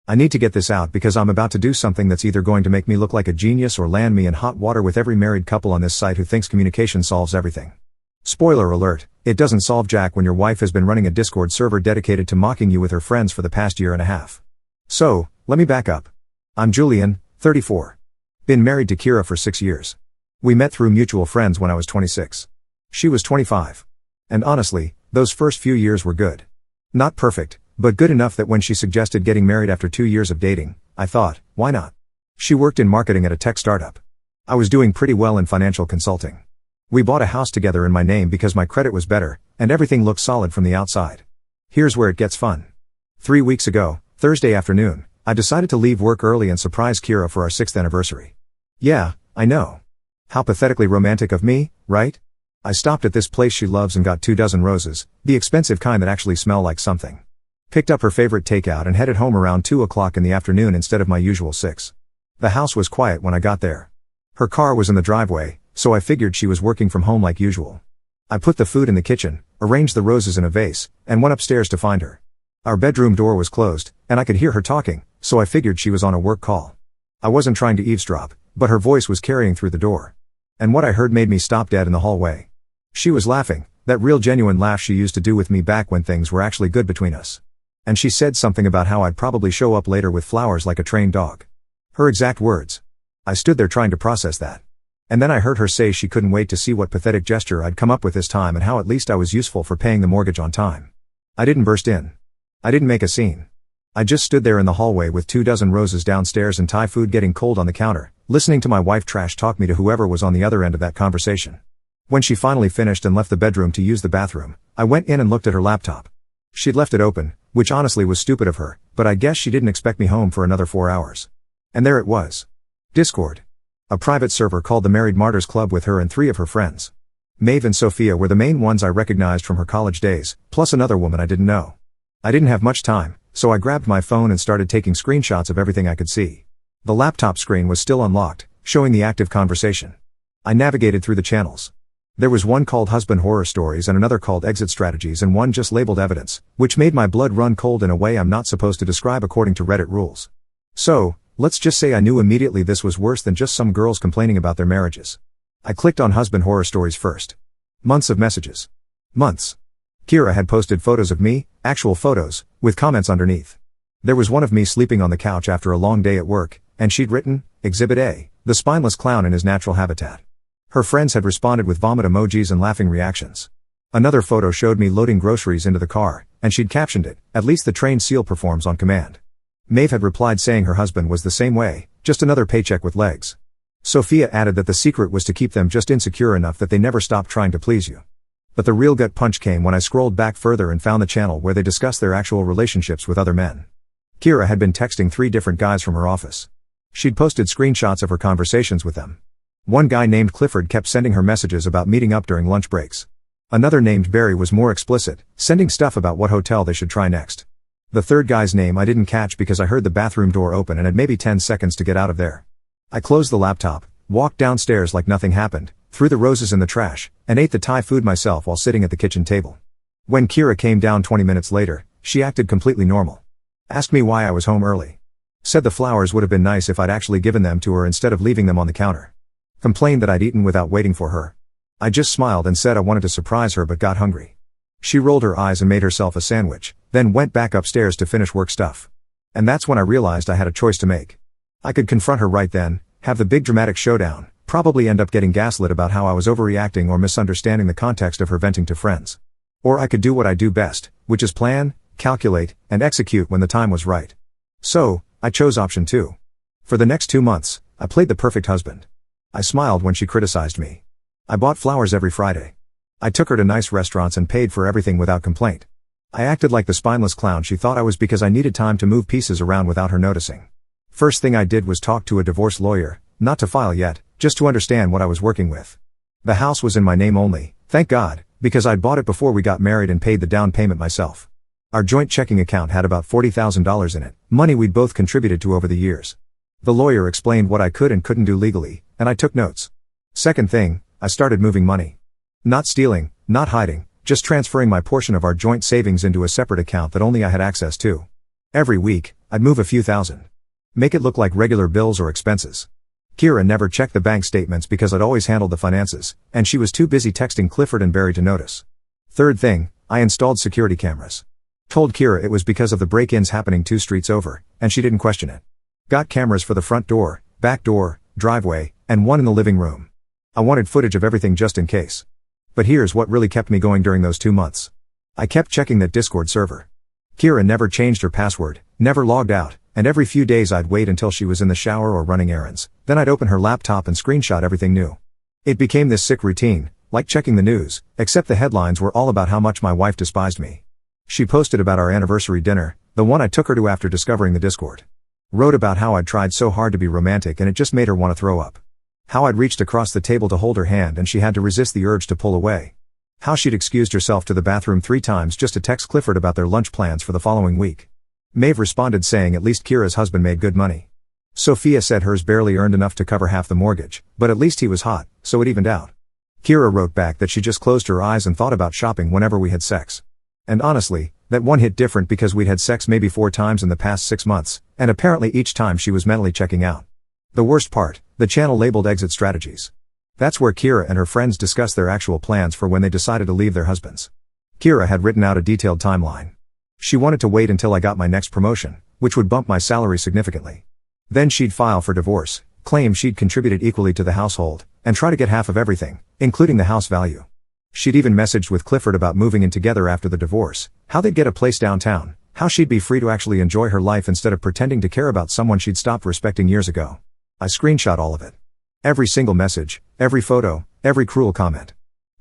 I need to get this out because I'm about to do something that's either going to make me look like a genius or land me in hot water with every married couple on this site who thinks communication solves everything. Spoiler alert, it doesn't solve jack when your wife has been running a Discord server dedicated to mocking you with her friends for the past year and a half. So, let me back up. I'm Julian, 34. Been married to Kira for 6 years. We met through mutual friends when I was 26. She was 25. And honestly, those first few years were good. Not perfect, but good enough that when she suggested getting married after 2 years of dating, I thought, why not? She worked in marketing at a tech startup. I was doing pretty well in financial consulting. We bought a house together in my name because my credit was better, and everything looked solid from the outside. Here's where it gets fun. 3 weeks ago, Thursday afternoon, I decided to leave work early and surprise Kira for our 6th anniversary. Yeah, I know. How pathetically romantic of me, right? I stopped at this place she loves and got 24 roses, the expensive kind that actually smell like something. Picked up her favorite takeout and headed home around 2 o'clock in the afternoon instead of my usual 6. The house was quiet when I got there. Her car was in the driveway, so I figured she was working from home like usual. I put the food in the kitchen, arranged the roses in a vase, and went upstairs to find her. Our bedroom door was closed, and I could hear her talking, so I figured she was on a work call. I wasn't trying to eavesdrop, but her voice was carrying through the door. And what I heard made me stop dead in the hallway. She was laughing, that real genuine laugh she used to do with me back when things were actually good between us. And she said something about how I'd probably show up later with flowers like a trained dog. Her exact words. I stood there trying to process that. And then I heard her say she couldn't wait to see what pathetic gesture I'd come up with this time and how at least I was useful for paying the mortgage on time. I didn't burst in. I didn't make a scene. I just stood there in the hallway with 24 roses downstairs and Thai food getting cold on the counter, listening to my wife trash talk me to whoever was on the other end of that conversation. When she finally finished and left the bedroom to use the bathroom, I went in and looked at her laptop. She'd left it open, which honestly was stupid of her, but I guess she didn't expect me home for another 4 hours. And there it was. Discord. A private server called the Married Martyrs Club with her and 3 of her friends. Maeve and Sophia were the main ones I recognized from her college days, plus another woman I didn't know. I didn't have much time, so I grabbed my phone and started taking screenshots of everything I could see. The laptop screen was still unlocked, showing the active conversation. I navigated through the channels. There was one called Husband Horror Stories and another called Exit Strategies and one just labeled Evidence, which made my blood run cold in a way I'm not supposed to describe according to Reddit rules. So, let's just say I knew immediately this was worse than just some girls complaining about their marriages. I clicked on Husband Horror Stories first. Months of messages. Months. Kira had posted photos of me, actual photos, with comments underneath. There was one of me sleeping on the couch after a long day at work, and she'd written, Exhibit A, the spineless clown in his natural habitat. Her friends had responded with vomit emojis and laughing reactions. Another photo showed me loading groceries into the car, and she'd captioned it, at least the trained seal performs on command. Maeve had replied saying her husband was the same way, just another paycheck with legs. Sophia added that the secret was to keep them just insecure enough that they never stopped trying to please you. But the real gut punch came when I scrolled back further and found the channel where they discussed their actual relationships with other men. Kira had been texting 3 different guys from her office. She'd posted screenshots of her conversations with them. One guy named Clifford kept sending her messages about meeting up during lunch breaks. Another named Barry was more explicit, sending stuff about what hotel they should try next. The third guy's name I didn't catch because I heard the bathroom door open and had maybe 10 seconds to get out of there. I closed the laptop, walked downstairs like nothing happened, threw the roses in the trash, and ate the Thai food myself while sitting at the kitchen table. When Kira came down 20 minutes later, she acted completely normal. Asked me why I was home early. Said the flowers would have been nice if I'd actually given them to her instead of leaving them on the counter. Complained that I'd eaten without waiting for her. I just smiled and said I wanted to surprise her but got hungry. She rolled her eyes and made herself a sandwich, then went back upstairs to finish work stuff. And that's when I realized I had a choice to make. I could confront her right then, have the big dramatic showdown, probably end up getting gaslit about how I was overreacting or misunderstanding the context of her venting to friends. Or I could do what I do best, which is plan, calculate, and execute when the time was right. So, I chose option 2. For the next 2 months, I played the perfect husband. I smiled when she criticized me. I bought flowers every Friday. I took her to nice restaurants and paid for everything without complaint. I acted like the spineless clown she thought I was because I needed time to move pieces around without her noticing. First thing I did was talk to a divorce lawyer, not to file yet, just to understand what I was working with. The house was in my name only, thank God, because I'd bought it before we got married and paid the down payment myself. Our joint checking account had about $40,000 in it, money we'd both contributed to over the years. The lawyer explained what I could and couldn't do legally, and I took notes. Second thing, I started moving money. Not stealing, not hiding, just transferring my portion of our joint savings into a separate account that only I had access to. Every week, I'd move a few thousand. Make it look like regular bills or expenses. Kira never checked the bank statements because I'd always handled the finances, and she was too busy texting Clifford and Barry to notice. Third thing, I installed security cameras. Told Kira it was because of the break-ins happening 2 streets over, and she didn't question it. Got cameras for the front door, back door, driveway, and one in the living room. I wanted footage of everything just in case. But here's what really kept me going during those 2 months. I kept checking that Discord server. Kira never changed her password, never logged out, and every few days I'd wait until she was in the shower or running errands, then I'd open her laptop and screenshot everything new. It became this sick routine, like checking the news, except the headlines were all about how much my wife despised me. She posted about our anniversary dinner, the one I took her to after discovering the Discord. Wrote about how I'd tried so hard to be romantic and it just made her want to throw up. How I'd reached across the table to hold her hand and she had to resist the urge to pull away. How she'd excused herself to the bathroom 3 times just to text Clifford about their lunch plans for the following week. Maeve responded saying at least Kira's husband made good money. Sophia said hers barely earned enough to cover half the mortgage, but at least he was hot, so it evened out. Kira wrote back that she just closed her eyes and thought about shopping whenever we had sex. And honestly, that one hit different because we'd had sex maybe 4 times in the past 6 months, and apparently each time she was mentally checking out. The worst part, the channel labeled exit strategies. That's where Kira and her friends discussed their actual plans for when they decided to leave their husbands. Kira had written out a detailed timeline. She wanted to wait until I got my next promotion, which would bump my salary significantly. Then she'd file for divorce, claim she'd contributed equally to the household, and try to get half of everything, including the house value. She'd even messaged with Clifford about moving in together after the divorce, how they'd get a place downtown, how she'd be free to actually enjoy her life instead of pretending to care about someone she'd stopped respecting years ago. I screenshot all of it. Every single message, every photo, every cruel comment.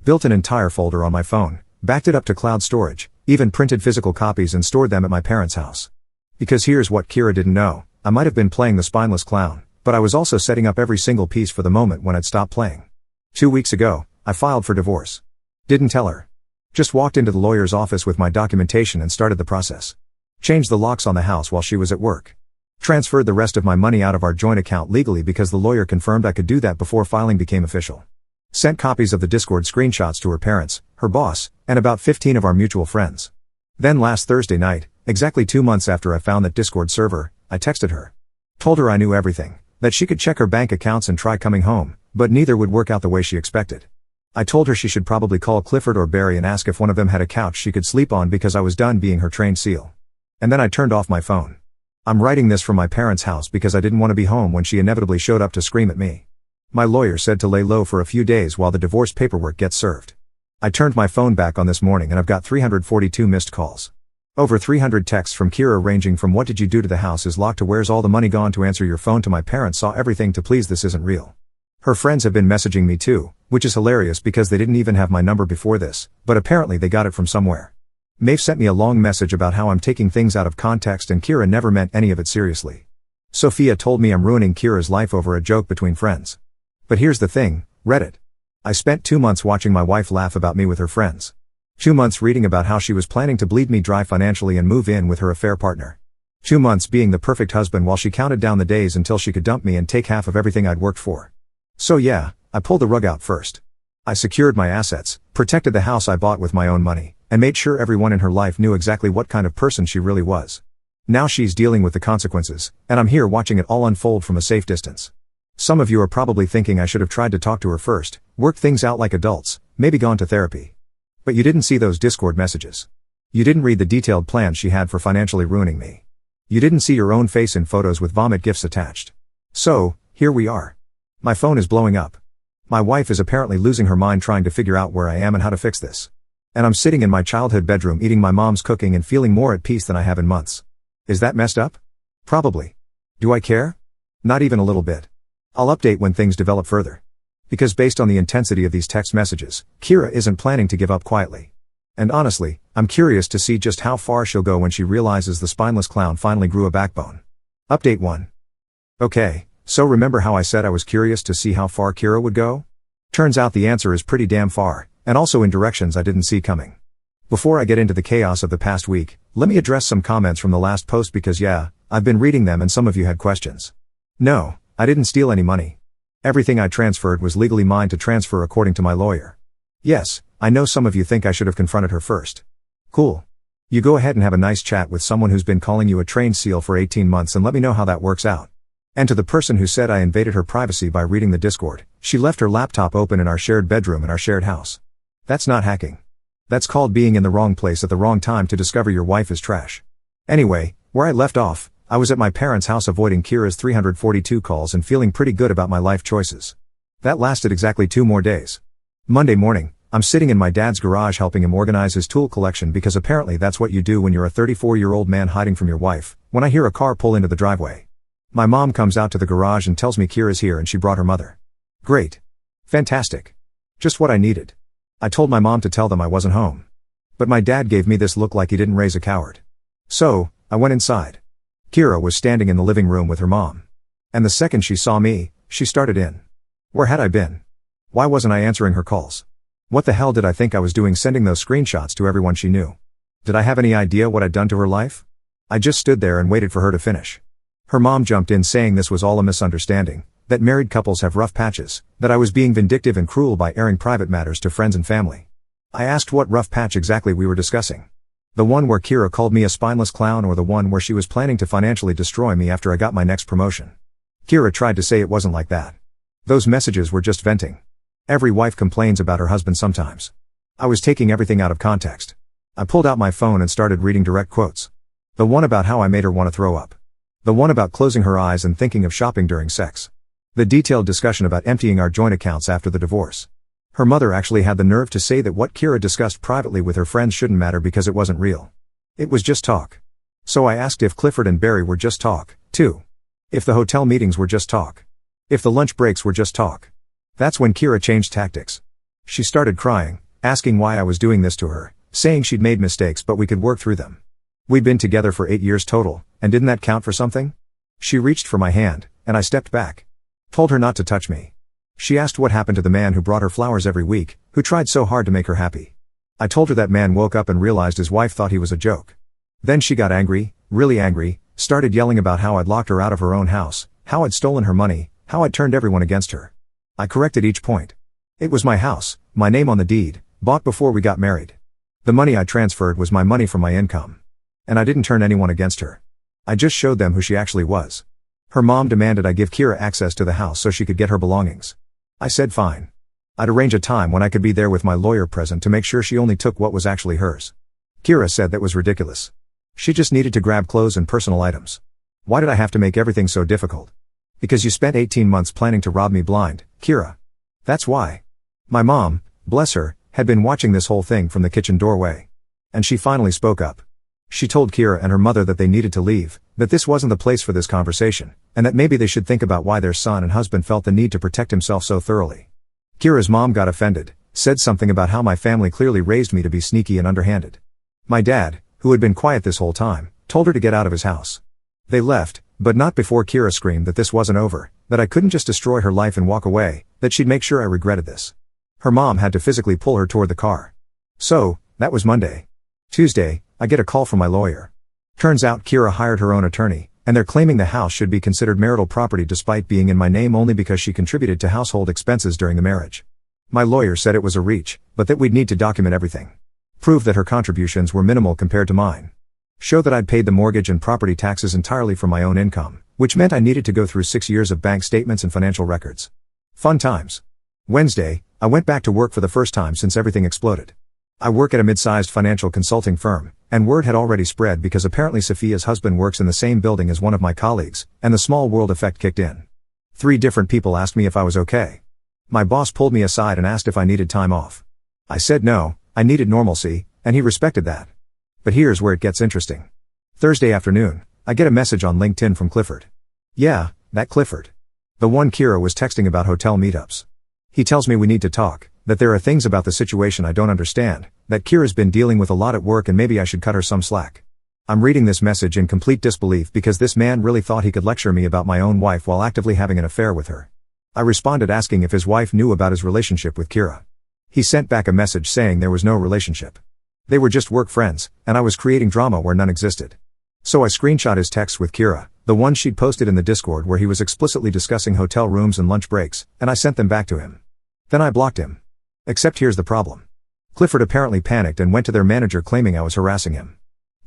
Built an entire folder on my phone, backed it up to cloud storage, even printed physical copies and stored them at my parents' house. Because here's what Kira didn't know, I might have been playing the spineless clown, but I was also setting up every single piece for the moment when I'd stop playing. 2 weeks ago, I filed for divorce. Didn't tell her. Just walked into the lawyer's office with my documentation and started the process. Changed the locks on the house while she was at work. Transferred the rest of my money out of our joint account legally because the lawyer confirmed I could do that before filing became official. Sent copies of the Discord screenshots to her parents, her boss, and about 15 of our mutual friends. Then last Thursday night, exactly 2 months after I found that Discord server, I texted her. Told her I knew everything, that she could check her bank accounts and try coming home, but neither would work out the way she expected. I told her she should probably call Clifford or Barry and ask if one of them had a couch she could sleep on because I was done being her trained seal. And then I turned off my phone. I'm writing this from my parents' house because I didn't want to be home when she inevitably showed up to scream at me. My lawyer said to lay low for a few days while the divorce paperwork gets served. I turned my phone back on this morning and I've got 342 missed calls. Over 300 texts from Kira ranging from what did you do to the house is locked to where's all the money gone to answer your phone to my parents saw everything to please this isn't real. Her friends have been messaging me too, which is hilarious because they didn't even have my number before this, but apparently they got it from somewhere. Maeve sent me a long message about how I'm taking things out of context and Kira never meant any of it seriously. Sophia told me I'm ruining Kira's life over a joke between friends. But here's the thing, Reddit. I spent 2 months watching my wife laugh about me with her friends. 2 months reading about how she was planning to bleed me dry financially and move in with her affair partner. 2 months being the perfect husband while she counted down the days until she could dump me and take half of everything I'd worked for. So yeah, I pulled the rug out first. I secured my assets, protected the house I bought with my own money, and made sure everyone in her life knew exactly what kind of person she really was. Now she's dealing with the consequences, and I'm here watching it all unfold from a safe distance. Some of you are probably thinking I should have tried to talk to her first, work things out like adults, maybe gone to therapy. But you didn't see those Discord messages. You didn't read the detailed plan she had for financially ruining me. You didn't see your own face in photos with vomit gifs attached. So, here we are. My phone is blowing up. My wife is apparently losing her mind trying to figure out where I am and how to fix this. And I'm sitting in my childhood bedroom eating my mom's cooking and feeling more at peace than I have in months. Is that messed up? Probably. Do I care? Not even a little bit. I'll update when things develop further. Because based on the intensity of these text messages, Kira isn't planning to give up quietly. And honestly, I'm curious to see just how far she'll go when she realizes the spineless clown finally grew a backbone. Update 1. Okay, so remember how I said I was curious to see how far Kira would go? Turns out the answer is pretty damn far, and also in directions I didn't see coming. Before I get into the chaos of the past week, let me address some comments from the last post because yeah, I've been reading them and some of you had questions. No, I didn't steal any money. Everything I transferred was legally mine to transfer according to my lawyer. Yes, I know some of you think I should have confronted her first. Cool. You go ahead and have a nice chat with someone who's been calling you a trained SEAL for 18 months and let me know how that works out. And to the person who said I invaded her privacy by reading the Discord, she left her laptop open in our shared bedroom in our shared house. That's not hacking. That's called being in the wrong place at the wrong time to discover your wife is trash. Anyway, where I left off, I was at my parents' house avoiding Kira's 342 calls and feeling pretty good about my life choices. That lasted exactly 2 more days. Monday morning, I'm sitting in my dad's garage helping him organize his tool collection because apparently that's what you do when you're a 34-year-old man hiding from your wife, when I hear a car pull into the driveway. My mom comes out to the garage and tells me Kira's here and she brought her mother. Great. Fantastic. Just what I needed. I told my mom to tell them I wasn't home. But my dad gave me this look like he didn't raise a coward. So, I went inside. Kira was standing in the living room with her mom. And the second she saw me, she started in. Where had I been? Why wasn't I answering her calls? What the hell did I think I was doing sending those screenshots to everyone she knew? Did I have any idea what I'd done to her life? I just stood there and waited for her to finish. Her mom jumped in saying this was all a misunderstanding, that married couples have rough patches, that I was being vindictive and cruel by airing private matters to friends and family. I asked what rough patch exactly we were discussing. The one where Kira called me a spineless clown or the one where she was planning to financially destroy me after I got my next promotion. Kira tried to say it wasn't like that. Those messages were just venting. Every wife complains about her husband sometimes. I was taking everything out of context. I pulled out my phone and started reading direct quotes. The one about how I made her want to throw up. The one about closing her eyes and thinking of shopping during sex. The detailed discussion about emptying our joint accounts after the divorce. Her mother actually had the nerve to say that what Kira discussed privately with her friends shouldn't matter because it wasn't real. It was just talk. So I asked if Clifford and Barry were just talk, too. If the hotel meetings were just talk. If the lunch breaks were just talk. That's when Kira changed tactics. She started crying, asking why I was doing this to her, saying she'd made mistakes but we could work through them. We'd been together for 8 years total, and didn't that count for something? She reached for my hand, and I stepped back. Told her not to touch me. She asked what happened to the man who brought her flowers every week, who tried so hard to make her happy. I told her that man woke up and realized his wife thought he was a joke. Then she got angry, really angry, started yelling about how I'd locked her out of her own house, how I'd stolen her money, how I'd turned everyone against her. I corrected each point. It was my house, my name on the deed, bought before we got married. The money I transferred was my money from my income. And I didn't turn anyone against her. I just showed them who she actually was. Her mom demanded I give Kira access to the house so she could get her belongings. I said fine. I'd arrange a time when I could be there with my lawyer present to make sure she only took what was actually hers. Kira said that was ridiculous. She just needed to grab clothes and personal items. Why did I have to make everything so difficult? Because you spent 18 months planning to rob me blind, Kira. That's why. My mom, bless her, had been watching this whole thing from the kitchen doorway. And she finally spoke up. She told Kira and her mother that they needed to leave, that this wasn't the place for this conversation, and that maybe they should think about why their son and husband felt the need to protect himself so thoroughly. Kira's mom got offended, said something about how my family clearly raised me to be sneaky and underhanded. My dad, who had been quiet this whole time, told her to get out of his house. They left, but not before Kira screamed that this wasn't over, that I couldn't just destroy her life and walk away, that she'd make sure I regretted this. Her mom had to physically pull her toward the car. So, that was Monday. Tuesday, I get a call from my lawyer. Turns out Kira hired her own attorney, and they're claiming the house should be considered marital property despite being in my name only because she contributed to household expenses during the marriage. My lawyer said it was a reach, but that we'd need to document everything. Prove that her contributions were minimal compared to mine. Show that I'd paid the mortgage and property taxes entirely from my own income, which meant I needed to go through 6 years of bank statements and financial records. Fun times. Wednesday, I went back to work for the first time since everything exploded. I work at a mid-sized financial consulting firm, and word had already spread because apparently Sophia's husband works in the same building as one of my colleagues, and the small world effect kicked in. 3 different people asked me if I was okay. My boss pulled me aside and asked if I needed time off. I said no, I needed normalcy, and he respected that. But here's where it gets interesting. Thursday afternoon, I get a message on LinkedIn from Clifford. Yeah, that Clifford. The one Kira was texting about hotel meetups. He tells me we need to talk, that there are things about the situation I don't understand, that Kira's been dealing with a lot at work and maybe I should cut her some slack. I'm reading this message in complete disbelief because this man really thought he could lecture me about my own wife while actively having an affair with her. I responded asking if his wife knew about his relationship with Kira. He sent back a message saying there was no relationship. They were just work friends, and I was creating drama where none existed. So I screenshot his text with Kira, the one she'd posted in the Discord where he was explicitly discussing hotel rooms and lunch breaks, and I sent them back to him. Then I blocked him. Except here's the problem. Clifford apparently panicked and went to their manager claiming I was harassing him.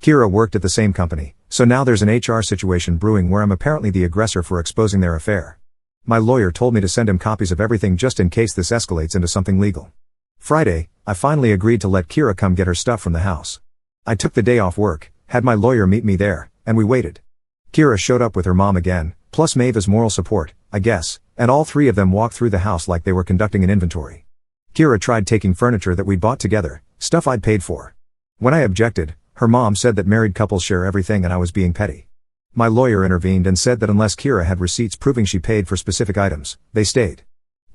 Kira worked at the same company, so now there's an HR situation brewing where I'm apparently the aggressor for exposing their affair. My lawyer told me to send him copies of everything just in case this escalates into something legal. Friday, I finally agreed to let Kira come get her stuff from the house. I took the day off work, had my lawyer meet me there, and we waited. Kira showed up with her mom again, plus Maeve as moral support, I guess, and all three of them walked through the house like they were conducting an inventory. Kira tried taking furniture that we'd bought together, stuff I'd paid for. When I objected, her mom said that married couples share everything and I was being petty. My lawyer intervened and said that unless Kira had receipts proving she paid for specific items, they stayed.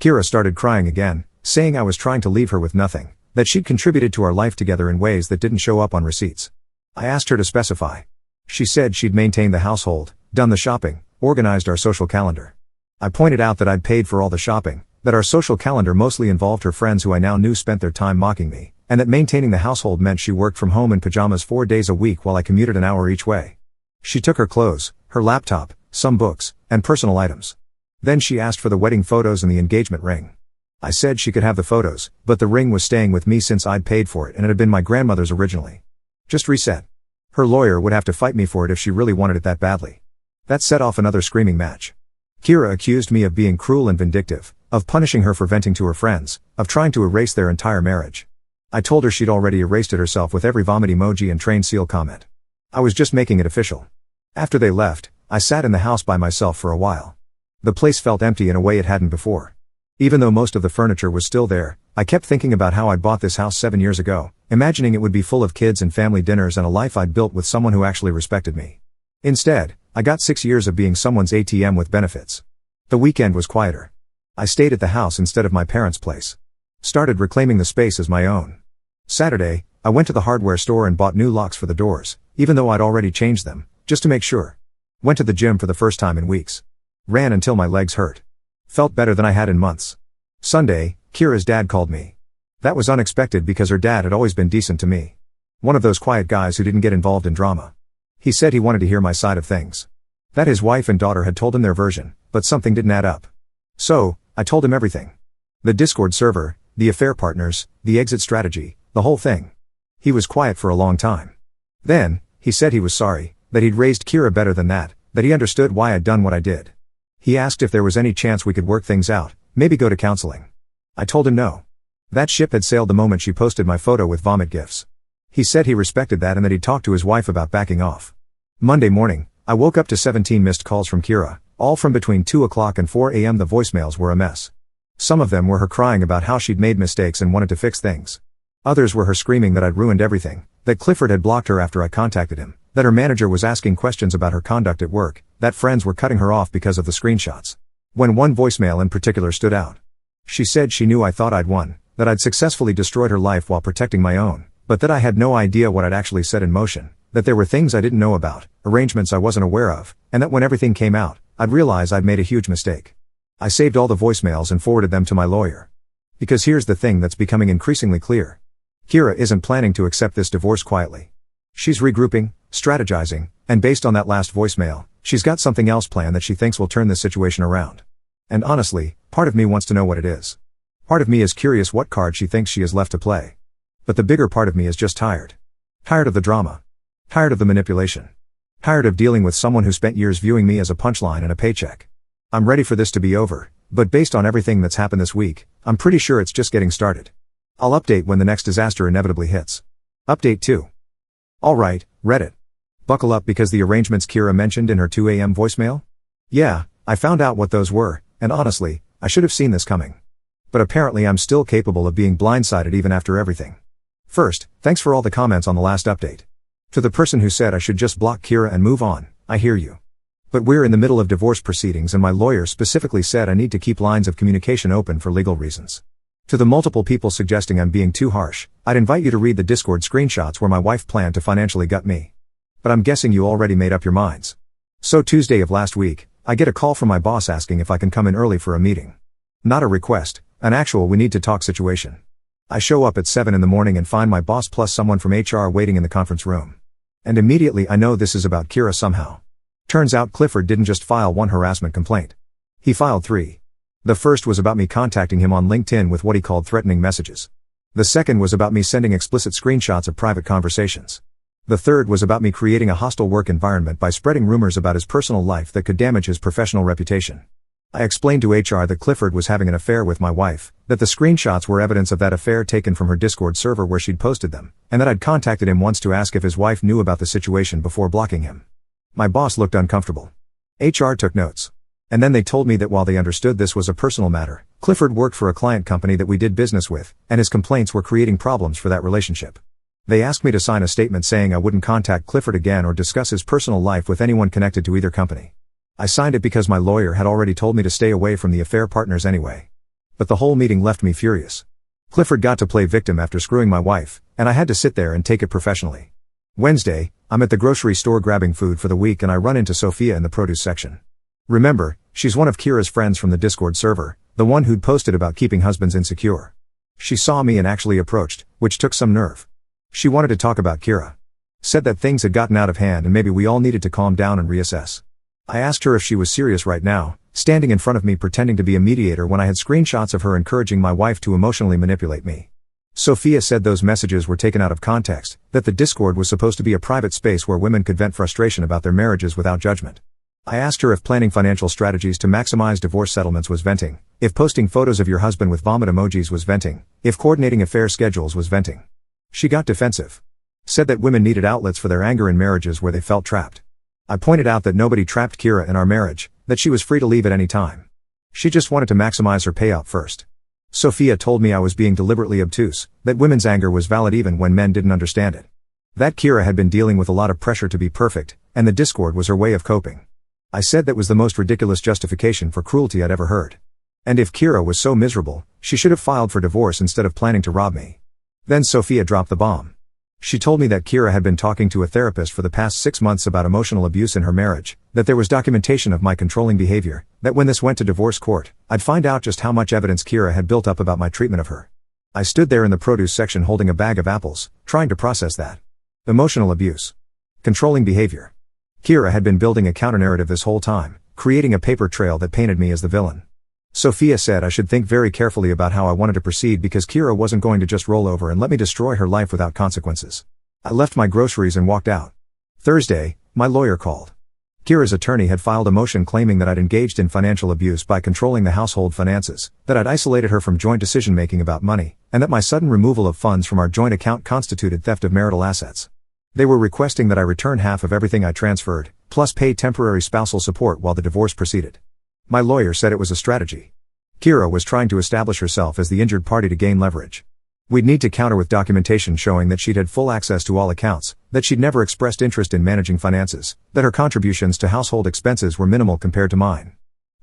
Kira started crying again, saying I was trying to leave her with nothing, that she'd contributed to our life together in ways that didn't show up on receipts. I asked her to specify. She said she'd maintained the household, done the shopping, organized our social calendar. I pointed out that I'd paid for all the shopping, that our social calendar mostly involved her friends who I now knew spent their time mocking me, and that maintaining the household meant she worked from home in pajamas 4 days a week while I commuted an hour each way. She took her clothes, her laptop, some books, and personal items. Then she asked for the wedding photos and the engagement ring. I said she could have the photos, but the ring was staying with me since I'd paid for it and it had been my grandmother's originally. Just reset. Her lawyer would have to fight me for it if she really wanted it that badly. That set off another screaming match. Kira accused me of being cruel and vindictive, of punishing her for venting to her friends, of trying to erase their entire marriage. I told her she'd already erased it herself with every vomit emoji and train seal comment. I was just making it official. After they left, I sat in the house by myself for a while. The place felt empty in a way it hadn't before. Even though most of the furniture was still there, I kept thinking about how I'd bought this house 7 years ago, imagining it would be full of kids and family dinners and a life I'd built with someone who actually respected me. Instead, I got 6 years of being someone's ATM with benefits. The weekend was quieter. I stayed at the house instead of my parents' place. Started reclaiming the space as my own. Saturday, I went to the hardware store and bought new locks for the doors, even though I'd already changed them, just to make sure. Went to the gym for the first time in weeks. Ran until my legs hurt. Felt better than I had in months. Sunday, Kira's dad called me. That was unexpected because her dad had always been decent to me. One of those quiet guys who didn't get involved in drama. He said he wanted to hear my side of things. That his wife and daughter had told him their version, but something didn't add up. So, I told him everything. The Discord server, the affair partners, the exit strategy, the whole thing. He was quiet for a long time. Then, he said he was sorry, that he'd raised Kira better than that he understood why I'd done what I did. He asked if there was any chance we could work things out, maybe go to counseling. I told him no. That ship had sailed the moment she posted my photo with vomit gifs. He said he respected that and that he'd talk to his wife about backing off. Monday morning, I woke up to 17 missed calls from Kira, all from between 2 o'clock and 4 a.m. The voicemails were a mess. Some of them were her crying about how she'd made mistakes and wanted to fix things. Others were her screaming that I'd ruined everything, that Clifford had blocked her after I contacted him, that her manager was asking questions about her conduct at work, that friends were cutting her off because of the screenshots. When one voicemail in particular stood out. She said she knew I thought I'd won, that I'd successfully destroyed her life while protecting my own, but that I had no idea what I'd actually set in motion, that there were things I didn't know about, arrangements I wasn't aware of, and that when everything came out, I'd realize I'd made a huge mistake. I saved all the voicemails and forwarded them to my lawyer. Because here's the thing that's becoming increasingly clear. Kira isn't planning to accept this divorce quietly. She's regrouping, strategizing, and based on that last voicemail, she's got something else planned that she thinks will turn this situation around. And honestly, part of me wants to know what it is. Part of me is curious what card she thinks she has left to play. But the bigger part of me is just tired. Tired of the drama. Tired of the manipulation. Tired of dealing with someone who spent years viewing me as a punchline and a paycheck. I'm ready for this to be over, but based on everything that's happened this week, I'm pretty sure it's just getting started. I'll update when the next disaster inevitably hits. Update 2. Alright, Reddit. Buckle up because the arrangements Kira mentioned in her 2 a.m. voicemail? Yeah, I found out what those were, and honestly, I should have seen this coming. But apparently I'm still capable of being blindsided even after everything. First, thanks for all the comments on the last update. To the person who said I should just block Kira and move on, I hear you. But we're in the middle of divorce proceedings and my lawyer specifically said I need to keep lines of communication open for legal reasons. To the multiple people suggesting I'm being too harsh, I'd invite you to read the Discord screenshots where my wife planned to financially gut me. But I'm guessing you already made up your minds. So Tuesday of last week, I get a call from my boss asking if I can come in early for a meeting. Not a request, an actual we need to talk situation. I show up at 7 in the morning and find my boss plus someone from HR waiting in the conference room. And immediately I know this is about Kira somehow. Turns out Clifford didn't just file one harassment complaint. He filed 3. The first was about me contacting him on LinkedIn with what he called threatening messages. The second was about me sending explicit screenshots of private conversations. The third was about me creating a hostile work environment by spreading rumors about his personal life that could damage his professional reputation. I explained to HR that Clifford was having an affair with my wife, that the screenshots were evidence of that affair taken from her Discord server where she'd posted them, and that I'd contacted him once to ask if his wife knew about the situation before blocking him. My boss looked uncomfortable. HR took notes. And then they told me that while they understood this was a personal matter, Clifford worked for a client company that we did business with, and his complaints were creating problems for that relationship. They asked me to sign a statement saying I wouldn't contact Clifford again or discuss his personal life with anyone connected to either company. I signed it because my lawyer had already told me to stay away from the affair partners anyway. But the whole meeting left me furious. Clifford got to play victim after screwing my wife, and I had to sit there and take it professionally. Wednesday, I'm at the grocery store grabbing food for the week and I run into Sophia in the produce section. Remember, she's one of Kira's friends from the Discord server, the one who'd posted about keeping husbands insecure. She saw me and actually approached, which took some nerve. She wanted to talk about Kira. Said that things had gotten out of hand and maybe we all needed to calm down and reassess. I asked her if she was serious right now, standing in front of me pretending to be a mediator when I had screenshots of her encouraging my wife to emotionally manipulate me. Sophia said those messages were taken out of context, that the Discord was supposed to be a private space where women could vent frustration about their marriages without judgment. I asked her if planning financial strategies to maximize divorce settlements was venting, if posting photos of your husband with vomit emojis was venting, if coordinating affair schedules was venting. She got defensive. Said that women needed outlets for their anger in marriages where they felt trapped. I pointed out that nobody trapped Kira in our marriage, that she was free to leave at any time. She just wanted to maximize her payout first. Sophia told me I was being deliberately obtuse, that women's anger was valid even when men didn't understand it. That Kira had been dealing with a lot of pressure to be perfect, and the Discord was her way of coping. I said that was the most ridiculous justification for cruelty I'd ever heard. And if Kira was so miserable, she should have filed for divorce instead of planning to rob me. Then Sophia dropped the bomb. She told me that Kira had been talking to a therapist for the past 6 months about emotional abuse in her marriage, that there was documentation of my controlling behavior, that when this went to divorce court, I'd find out just how much evidence Kira had built up about my treatment of her. I stood there in the produce section holding a bag of apples, trying to process that. Emotional abuse. Controlling behavior. Kira had been building a counter-narrative this whole time, creating a paper trail that painted me as the villain. Sophia said I should think very carefully about how I wanted to proceed because Kira wasn't going to just roll over and let me destroy her life without consequences. I left my groceries and walked out. Thursday, my lawyer called. Kira's attorney had filed a motion claiming that I'd engaged in financial abuse by controlling the household finances, that I'd isolated her from joint decision-making about money, and that my sudden removal of funds from our joint account constituted theft of marital assets. They were requesting that I return half of everything I transferred, plus pay temporary spousal support while the divorce proceeded. My lawyer said it was a strategy. Kira was trying to establish herself as the injured party to gain leverage. We'd need to counter with documentation showing that she'd had full access to all accounts, that she'd never expressed interest in managing finances, that her contributions to household expenses were minimal compared to mine.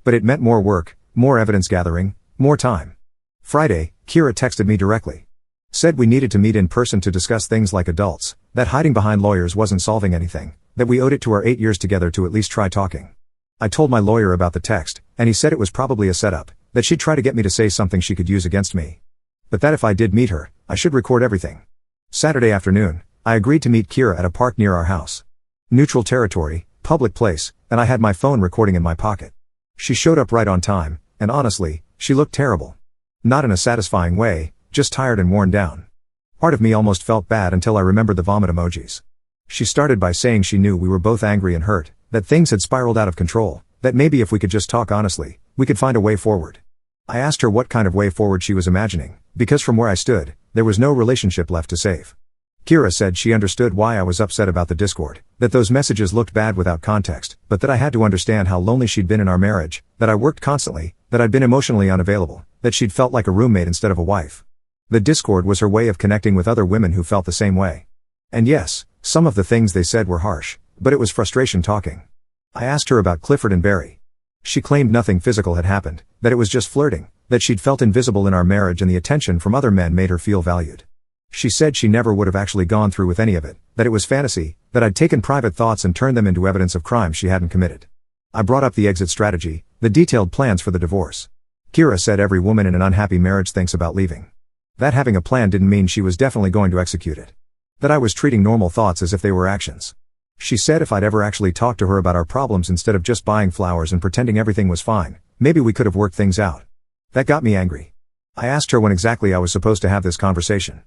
But it meant more work, more evidence gathering, more time. Friday, Kira texted me directly. Said we needed to meet in person to discuss things like adults, that hiding behind lawyers wasn't solving anything, that we owed it to our 8 years together to at least try talking. I told my lawyer about the text, and he said it was probably a setup, that she'd try to get me to say something she could use against me. But that if I did meet her, I should record everything. Saturday afternoon, I agreed to meet Kira at a park near our house. Neutral territory, public place, and I had my phone recording in my pocket. She showed up right on time, and honestly, she looked terrible. Not in a satisfying way, just tired and worn down. Part of me almost felt bad until I remembered the vomit emojis. She started by saying she knew we were both angry and hurt, that things had spiraled out of control, that maybe if we could just talk honestly, we could find a way forward. I asked her what kind of way forward she was imagining, because from where I stood, there was no relationship left to save. Kira said she understood why I was upset about the Discord, that those messages looked bad without context, but that I had to understand how lonely she'd been in our marriage, that I worked constantly, that I'd been emotionally unavailable, that she'd felt like a roommate instead of a wife. The Discord was her way of connecting with other women who felt the same way. And yes, some of the things they said were harsh, but it was frustration talking. I asked her about Clifford and Barry. She claimed nothing physical had happened, that it was just flirting, that she'd felt invisible in our marriage and the attention from other men made her feel valued. She said she never would have actually gone through with any of it, that it was fantasy, that I'd taken private thoughts and turned them into evidence of crimes she hadn't committed. I brought up the exit strategy, the detailed plans for the divorce. Kira said every woman in an unhappy marriage thinks about leaving. That having a plan didn't mean she was definitely going to execute it. That I was treating normal thoughts as if they were actions. She said if I'd ever actually talked to her about our problems instead of just buying flowers and pretending everything was fine, maybe we could have worked things out. That got me angry. I asked her when exactly I was supposed to have this conversation.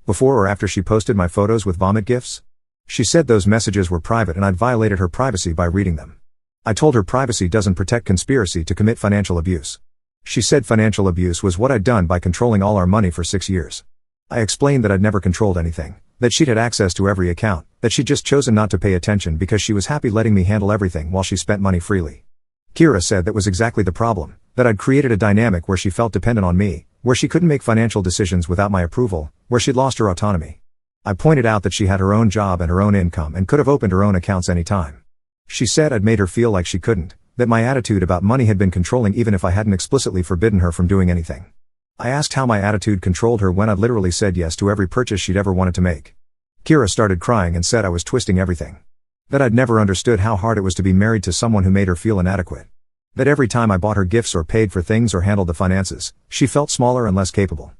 Before or after she posted my photos with vomit gifs? She said those messages were private and I'd violated her privacy by reading them. I told her privacy doesn't protect conspiracy to commit financial abuse. She said financial abuse was what I'd done by controlling all our money for 6 years. I explained that I'd never controlled anything, that she'd had access to every account, that she'd just chosen not to pay attention because she was happy letting me handle everything while she spent money freely. Kira said that was exactly the problem, that I'd created a dynamic where she felt dependent on me, where she couldn't make financial decisions without my approval, where she'd lost her autonomy. I pointed out that she had her own job and her own income and could have opened her own accounts any time. She said I'd made her feel like she couldn't, that my attitude about money had been controlling even if I hadn't explicitly forbidden her from doing anything. I asked how my attitude controlled her when I'd literally said yes to every purchase she'd ever wanted to make. Kira started crying and said I was twisting everything. That I'd never understood how hard it was to be married to someone who made her feel inadequate. That every time I bought her gifts or paid for things or handled the finances, she felt smaller and less capable.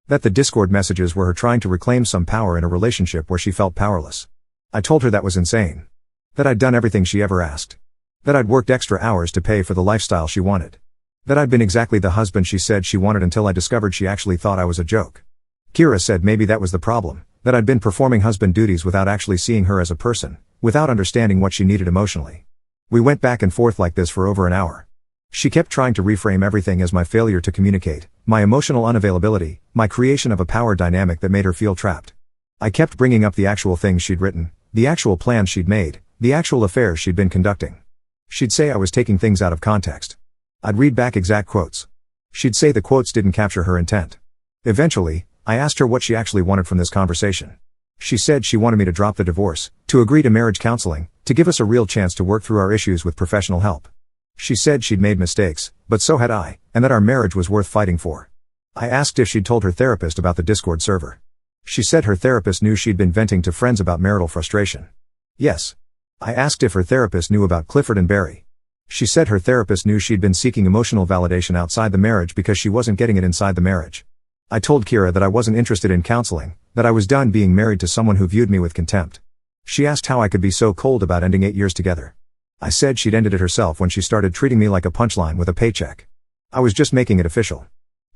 That the Discord messages were her trying to reclaim some power in a relationship where she felt powerless. I told her that was insane. That I'd done everything she ever asked. That I'd worked extra hours to pay for the lifestyle she wanted. That I'd been exactly the husband she said she wanted until I discovered she actually thought I was a joke. Kira said maybe that was the problem, that I'd been performing husband duties without actually seeing her as a person, without understanding what she needed emotionally. We went back and forth like this for over an hour. She kept trying to reframe everything as my failure to communicate, my emotional unavailability, my creation of a power dynamic that made her feel trapped. I kept bringing up the actual things she'd written, the actual plans she'd made, the actual affairs she'd been conducting. She'd say I was taking things out of context. I'd read back exact quotes. She'd say the quotes didn't capture her intent. Eventually, I asked her what she actually wanted from this conversation. She said she wanted me to drop the divorce, to agree to marriage counseling, to give us a real chance to work through our issues with professional help. She said she'd made mistakes, but so had I, and that our marriage was worth fighting for. I asked if she'd told her therapist about the Discord server. She said her therapist knew she'd been venting to friends about marital frustration. Yes. I asked if her therapist knew about Clifford and Barry. She said her therapist knew she'd been seeking emotional validation outside the marriage because she wasn't getting it inside the marriage. I told Kira that I wasn't interested in counseling, that I was done being married to someone who viewed me with contempt. She asked how I could be so cold about ending 8 years together. I said she'd ended it herself when she started treating me like a punchline with a paycheck. I was just making it official.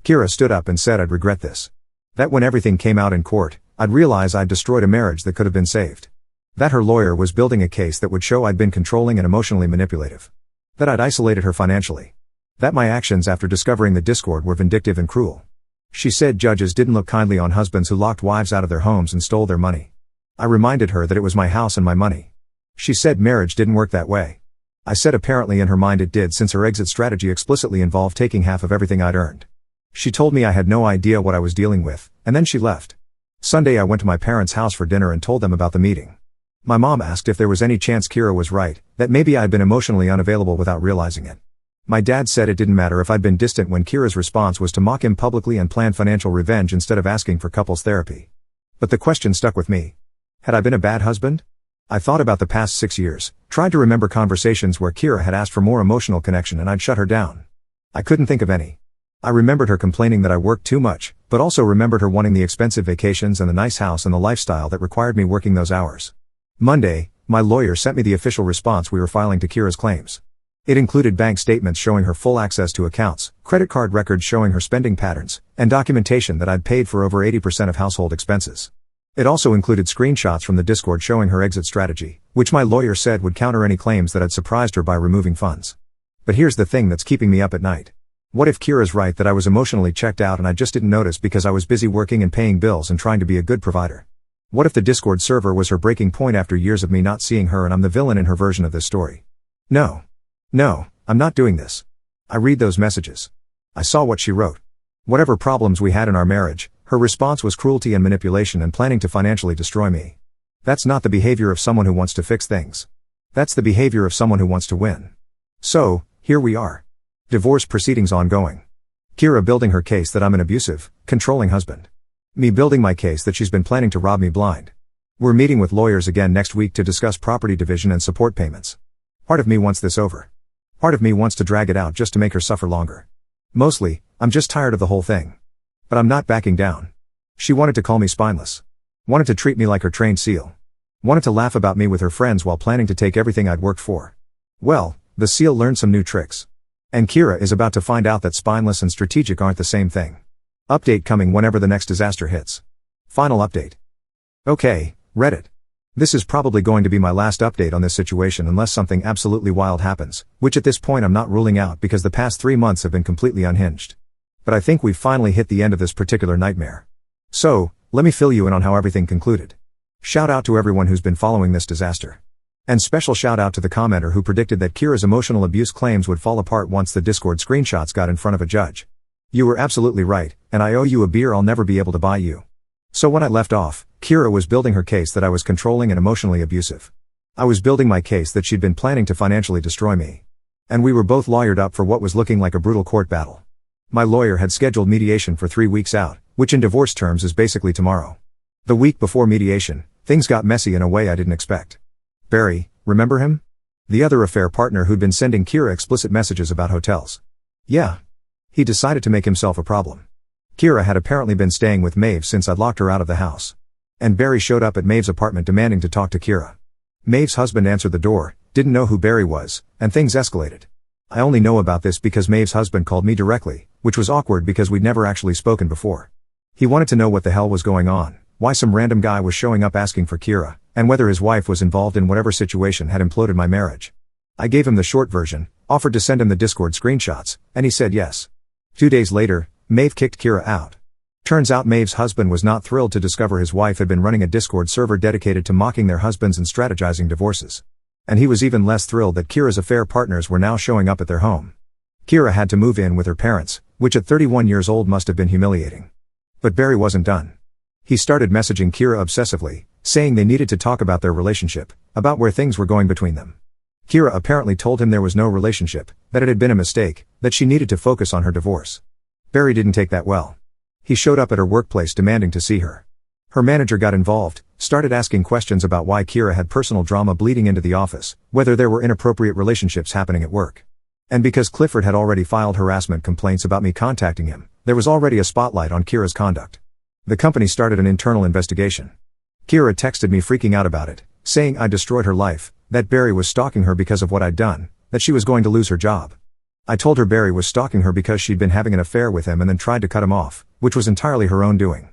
Kira stood up and said I'd regret this. That when everything came out in court, I'd realize I'd destroyed a marriage that could have been saved. That her lawyer was building a case that would show I'd been controlling and emotionally manipulative. That I'd isolated her financially. That my actions after discovering the Discord were vindictive and cruel. She said judges didn't look kindly on husbands who locked wives out of their homes and stole their money. I reminded her that it was my house and my money. She said marriage didn't work that way. I said apparently in her mind it did since her exit strategy explicitly involved taking half of everything I'd earned. She told me I had no idea what I was dealing with, and then she left. Sunday I went to my parents' house for dinner and told them about the meeting. My mom asked if there was any chance Kira was right, that maybe I'd been emotionally unavailable without realizing it. My dad said it didn't matter if I'd been distant when Kira's response was to mock him publicly and plan financial revenge instead of asking for couples therapy. But the question stuck with me. Had I been a bad husband? I thought about the past 6 years, tried to remember conversations where Kira had asked for more emotional connection and I'd shut her down. I couldn't think of any. I remembered her complaining that I worked too much, but also remembered her wanting the expensive vacations and the nice house and the lifestyle that required me working those hours. Monday, my lawyer sent me the official response we were filing to Kira's claims. It included bank statements showing her full access to accounts, credit card records showing her spending patterns, and documentation that I'd paid for over 80% of household expenses. It also included screenshots from the Discord showing her exit strategy, which my lawyer said would counter any claims that I'd surprised her by removing funds. But here's the thing that's keeping me up at night. What if Kira's right that I was emotionally checked out and I just didn't notice because I was busy working and paying bills and trying to be a good provider? What if the Discord server was her breaking point after years of me not seeing her and I'm the villain in her version of this story? No, I'm not doing this. I read those messages. I saw what she wrote. Whatever problems we had in our marriage, her response was cruelty and manipulation and planning to financially destroy me. That's not the behavior of someone who wants to fix things. That's the behavior of someone who wants to win. So, here we are. Divorce proceedings ongoing. Kira building her case that I'm an abusive, controlling husband. Me building my case that she's been planning to rob me blind. We're meeting with lawyers again next week to discuss property division and support payments. Part of me wants this over. Part of me wants to drag it out just to make her suffer longer. Mostly, I'm just tired of the whole thing. But I'm not backing down. She wanted to call me spineless. Wanted to treat me like her trained seal. Wanted to laugh about me with her friends while planning to take everything I'd worked for. Well, the seal learned some new tricks. And Kira is about to find out that spineless and strategic aren't the same thing. Update coming whenever the next disaster hits. Final update. Okay, Reddit. This is probably going to be my last update on this situation unless something absolutely wild happens, which at this point I'm not ruling out because the past 3 months have been completely unhinged. But I think we've finally hit the end of this particular nightmare. So, let me fill you in on how everything concluded. Shout out to everyone who's been following this disaster. And special shout out to the commenter who predicted that Kira's emotional abuse claims would fall apart once the Discord screenshots got in front of a judge. You were absolutely right, and I owe you a beer I'll never be able to buy you. So when I left off, Kira was building her case that I was controlling and emotionally abusive. I was building my case that she'd been planning to financially destroy me. And we were both lawyered up for what was looking like a brutal court battle. My lawyer had scheduled mediation for 3 weeks out, which in divorce terms is basically tomorrow. The week before mediation, things got messy in a way I didn't expect. Barry, remember him? The other affair partner who'd been sending Kira explicit messages about hotels. Yeah. He decided to make himself a problem. Kira had apparently been staying with Maeve since I'd locked her out of the house. And Barry showed up at Maeve's apartment demanding to talk to Kira. Maeve's husband answered the door, didn't know who Barry was, and things escalated. I only know about this because Maeve's husband called me directly, which was awkward because we'd never actually spoken before. He wanted to know what the hell was going on, why some random guy was showing up asking for Kira, and whether his wife was involved in whatever situation had imploded my marriage. I gave him the short version, offered to send him the Discord screenshots, and he said yes. 2 days later, Maeve kicked Kira out. Turns out Maeve's husband was not thrilled to discover his wife had been running a Discord server dedicated to mocking their husbands and strategizing divorces. And he was even less thrilled that Kira's affair partners were now showing up at their home. Kira had to move in with her parents, which at 31 years old must have been humiliating. But Barry wasn't done. He started messaging Kira obsessively, saying they needed to talk about their relationship, about where things were going between them. Kira apparently told him there was no relationship, that it had been a mistake, that she needed to focus on her divorce. Barry didn't take that well. He showed up at her workplace demanding to see her. Her manager got involved, started asking questions about why Kira had personal drama bleeding into the office, whether there were inappropriate relationships happening at work. And because Clifford had already filed harassment complaints about me contacting him, there was already a spotlight on Kira's conduct. The company started an internal investigation. Kira texted me freaking out about it, saying I destroyed her life, that Barry was stalking her because of what I'd done, that she was going to lose her job. I told her Barry was stalking her because she'd been having an affair with him and then tried to cut him off, which was entirely her own doing.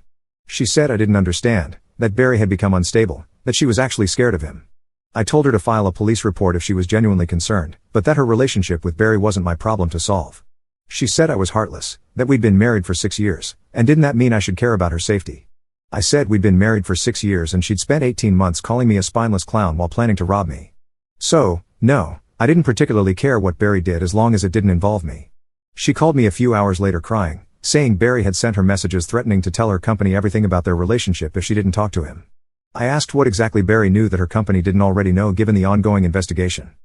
She said I didn't understand, that Barry had become unstable, that she was actually scared of him. I told her to file a police report if she was genuinely concerned, but that her relationship with Barry wasn't my problem to solve. She said I was heartless, that we'd been married for 6 years, and didn't that mean I should care about her safety? I said we'd been married for 6 years and she'd spent 18 months calling me a spineless clown while planning to rob me. So, no, I didn't particularly care what Barry did as long as it didn't involve me. She called me a few hours later crying, saying Barry had sent her messages threatening to tell her company everything about their relationship if she didn't talk to him. I asked what exactly Barry knew that her company didn't already know given the ongoing investigation.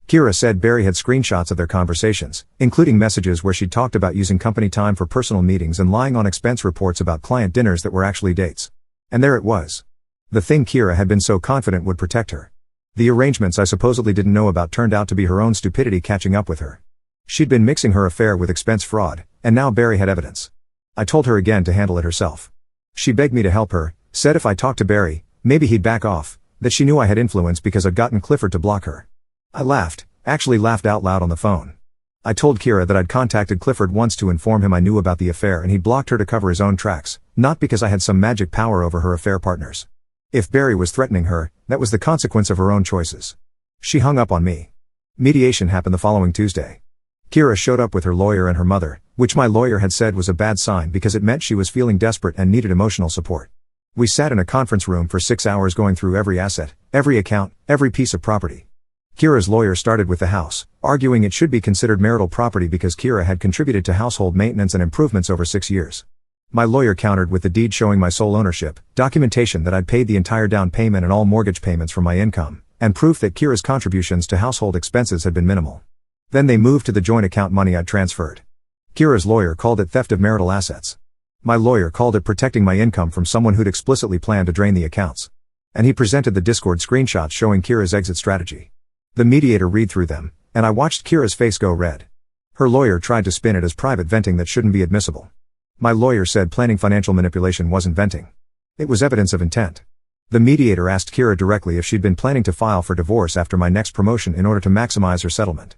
Kira said Barry had screenshots of their conversations, including messages where she'd talked about using company time for personal meetings and lying on expense reports about client dinners that were actually dates. And there it was. The thing Kira had been so confident would protect her. The arrangements I supposedly didn't know about turned out to be her own stupidity catching up with her. She'd been mixing her affair with expense fraud, and now Barry had evidence. I told her again to handle it herself. She begged me to help her, said if I talked to Barry, maybe he'd back off, that she knew I had influence because I'd gotten Clifford to block her. I laughed, actually laughed out loud on the phone. I told Kira that I'd contacted Clifford once to inform him I knew about the affair and he'd blocked her to cover his own tracks, not because I had some magic power over her affair partners. If Barry was threatening her, that was the consequence of her own choices. She hung up on me. Mediation happened the following Tuesday. Kira showed up with her lawyer and her mother, which my lawyer had said was a bad sign because it meant she was feeling desperate and needed emotional support. We sat in a conference room for 6 hours going through every asset, every account, every piece of property. Kira's lawyer started with the house, arguing it should be considered marital property because Kira had contributed to household maintenance and improvements over 6 years. My lawyer countered with the deed showing my sole ownership, documentation that I'd paid the entire down payment and all mortgage payments from my income, and proof that Kira's contributions to household expenses had been minimal. Then they moved to the joint account money I'd transferred. Kira's lawyer called it theft of marital assets. My lawyer called it protecting my income from someone who'd explicitly planned to drain the accounts. And he presented the Discord screenshots showing Kira's exit strategy. The mediator read through them, and I watched Kira's face go red. Her lawyer tried to spin it as private venting that shouldn't be admissible. My lawyer said planning financial manipulation wasn't venting. It was evidence of intent. The mediator asked Kira directly if she'd been planning to file for divorce after my next promotion in order to maximize her settlement.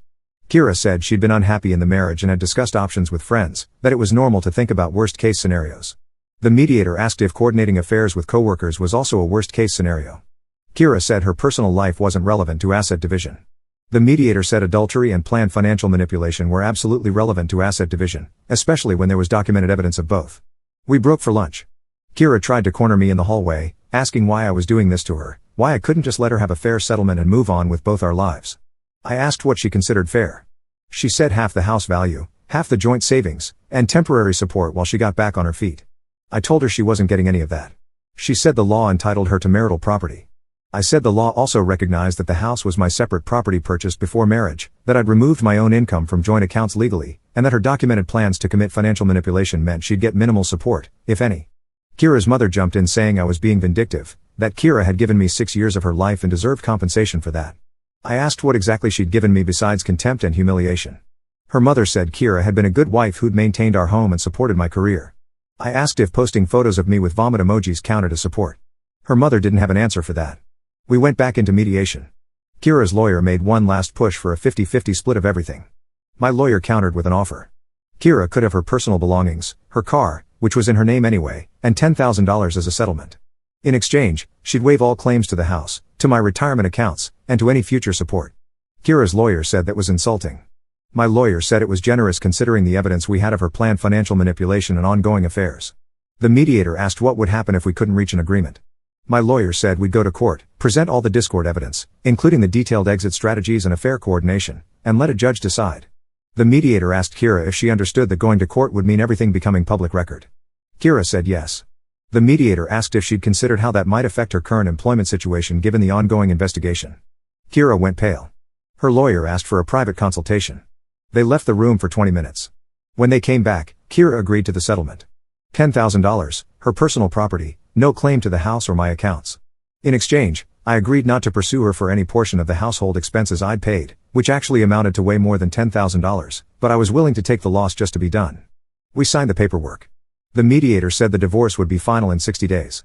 Kira said she'd been unhappy in the marriage and had discussed options with friends, that it was normal to think about worst-case scenarios. The mediator asked if coordinating affairs with coworkers was also a worst-case scenario. Kira said her personal life wasn't relevant to asset division. The mediator said adultery and planned financial manipulation were absolutely relevant to asset division, especially when there was documented evidence of both. We broke for lunch. Kira tried to corner me in the hallway, asking why I was doing this to her, why I couldn't just let her have a fair settlement and move on with both our lives. I asked what she considered fair. She said half the house value, half the joint savings, and temporary support while she got back on her feet. I told her she wasn't getting any of that. She said the law entitled her to marital property. I said the law also recognized that the house was my separate property purchased before marriage, that I'd removed my own income from joint accounts legally, and that her documented plans to commit financial manipulation meant she'd get minimal support, if any. Kira's mother jumped in saying I was being vindictive, that Kira had given me 6 years of her life and deserved compensation for that. I asked what exactly she'd given me besides contempt and humiliation. Her mother said Kira had been a good wife who'd maintained our home and supported my career. I asked if posting photos of me with vomit emojis counted as support. Her mother didn't have an answer for that. We went back into mediation. Kira's lawyer made one last push for a 50-50 split of everything. My lawyer countered with an offer. Kira could have her personal belongings, her car, which was in her name anyway, and $10,000 as a settlement. In exchange, she'd waive all claims to the house, to my retirement accounts, and to any future support. Kira's lawyer said that was insulting. My lawyer said it was generous considering the evidence we had of her planned financial manipulation and ongoing affairs. The mediator asked what would happen if we couldn't reach an agreement. My lawyer said we'd go to court, present all the discord evidence, including the detailed exit strategies and affair coordination, and let a judge decide. The mediator asked Kira if she understood that going to court would mean everything becoming public record. Kira said yes. The mediator asked if she'd considered how that might affect her current employment situation given the ongoing investigation. Kira went pale. Her lawyer asked for a private consultation. They left the room for 20 minutes. When they came back, Kira agreed to the settlement. $10,000, her personal property, no claim to the house or my accounts. In exchange, I agreed not to pursue her for any portion of the household expenses I'd paid, which actually amounted to way more than $10,000, but I was willing to take the loss just to be done. We signed the paperwork. The mediator said the divorce would be final in 60 days.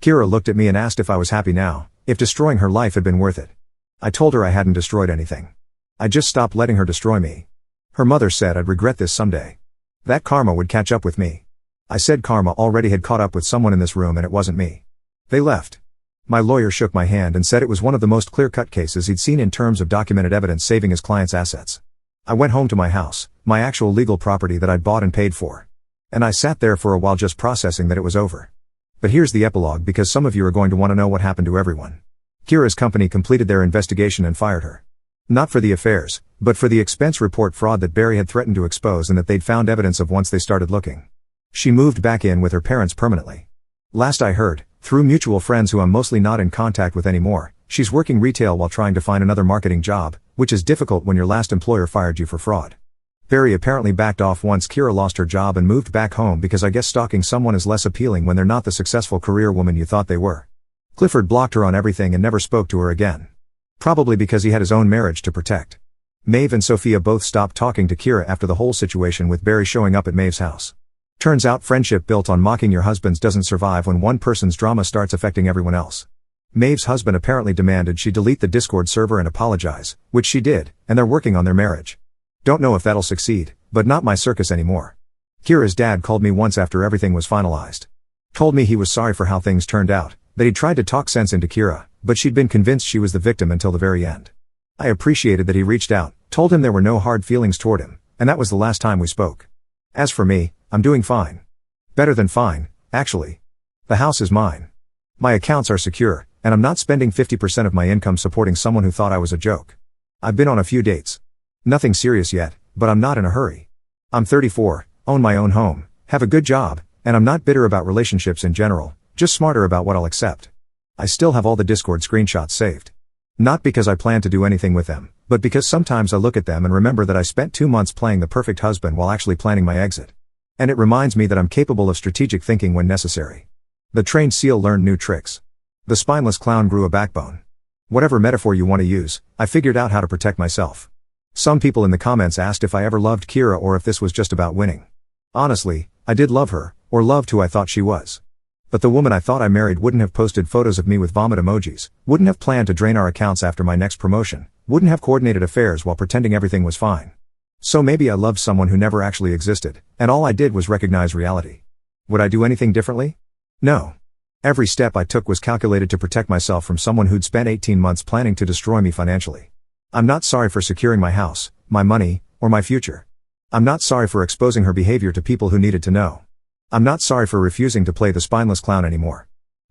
Kira looked at me and asked if I was happy now, if destroying her life had been worth it. I told her I hadn't destroyed anything. I just stopped letting her destroy me. Her mother said I'd regret this someday. That karma would catch up with me. I said karma already had caught up with someone in this room and it wasn't me. They left. My lawyer shook my hand and said it was one of the most clear-cut cases he'd seen in terms of documented evidence saving his client's assets. I went home to my house, my actual legal property that I'd bought and paid for. And I sat there for a while just processing that it was over. But here's the epilogue because some of you are going to want to know what happened to everyone. Kira's company completed their investigation and fired her. Not for the affairs, but for the expense report fraud that Barry had threatened to expose and that they'd found evidence of once they started looking. She moved back in with her parents permanently. Last I heard, through mutual friends who I'm mostly not in contact with anymore, she's working retail while trying to find another marketing job, which is difficult when your last employer fired you for fraud. Barry apparently backed off once Kira lost her job and moved back home because I guess stalking someone is less appealing when they're not the successful career woman you thought they were. Clifford blocked her on everything and never spoke to her again. Probably because he had his own marriage to protect. Maeve and Sophia both stopped talking to Kira after the whole situation with Barry showing up at Maeve's house. Turns out friendship built on mocking your husbands doesn't survive when one person's drama starts affecting everyone else. Maeve's husband apparently demanded she delete the Discord server and apologize, which she did, and they're working on their marriage. Don't know if that'll succeed, but not my circus anymore. Kira's dad called me once after everything was finalized. Told me he was sorry for how things turned out, that he'd tried to talk sense into Kira, but she'd been convinced she was the victim until the very end. I appreciated that he reached out, told him there were no hard feelings toward him, and that was the last time we spoke. As for me, I'm doing fine. Better than fine, actually. The house is mine. My accounts are secure, and I'm not spending 50% of my income supporting someone who thought I was a joke. I've been on a few dates. Nothing serious yet, but I'm not in a hurry. I'm 34, own my own home, have a good job, and I'm not bitter about relationships in general, just smarter about what I'll accept. I still have all the Discord screenshots saved. Not because I plan to do anything with them, but because sometimes I look at them and remember that I spent 2 months playing the perfect husband while actually planning my exit. And it reminds me that I'm capable of strategic thinking when necessary. The trained seal learned new tricks. The spineless clown grew a backbone. Whatever metaphor you want to use, I figured out how to protect myself. Some people in the comments asked if I ever loved Kira or if this was just about winning. Honestly, I did love her, or loved who I thought she was. But the woman I thought I married wouldn't have posted photos of me with vomit emojis, wouldn't have planned to drain our accounts after my next promotion, wouldn't have coordinated affairs while pretending everything was fine. So maybe I loved someone who never actually existed, and all I did was recognize reality. Would I do anything differently? No. Every step I took was calculated to protect myself from someone who'd spent 18 months planning to destroy me financially. I'm not sorry for securing my house, my money, or my future. I'm not sorry for exposing her behavior to people who needed to know. I'm not sorry for refusing to play the spineless clown anymore.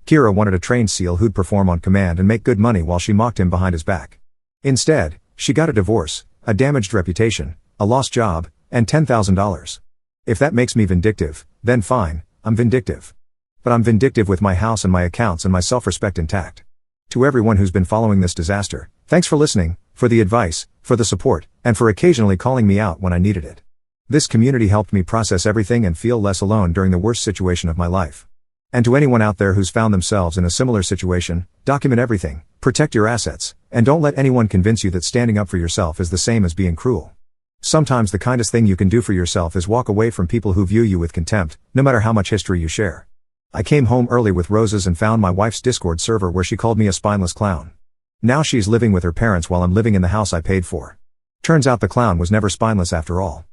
Kira wanted a trained SEAL who'd perform on command and make good money while she mocked him behind his back. Instead, she got a divorce, a damaged reputation, a lost job, and $10,000. If that makes me vindictive, then fine, I'm vindictive. But I'm vindictive with my house and my accounts and my self-respect intact. To everyone who's been following this disaster, thanks for listening, for the advice, for the support, and for occasionally calling me out when I needed it. This community helped me process everything and feel less alone during the worst situation of my life. And to anyone out there who's found themselves in a similar situation, document everything, protect your assets, and don't let anyone convince you that standing up for yourself is the same as being cruel. Sometimes the kindest thing you can do for yourself is walk away from people who view you with contempt, no matter how much history you share. I came home early with roses and found my wife's Discord server where she called me a spineless clown. Now she's living with her parents while I'm living in the house I paid for. Turns out the clown was never spineless after all.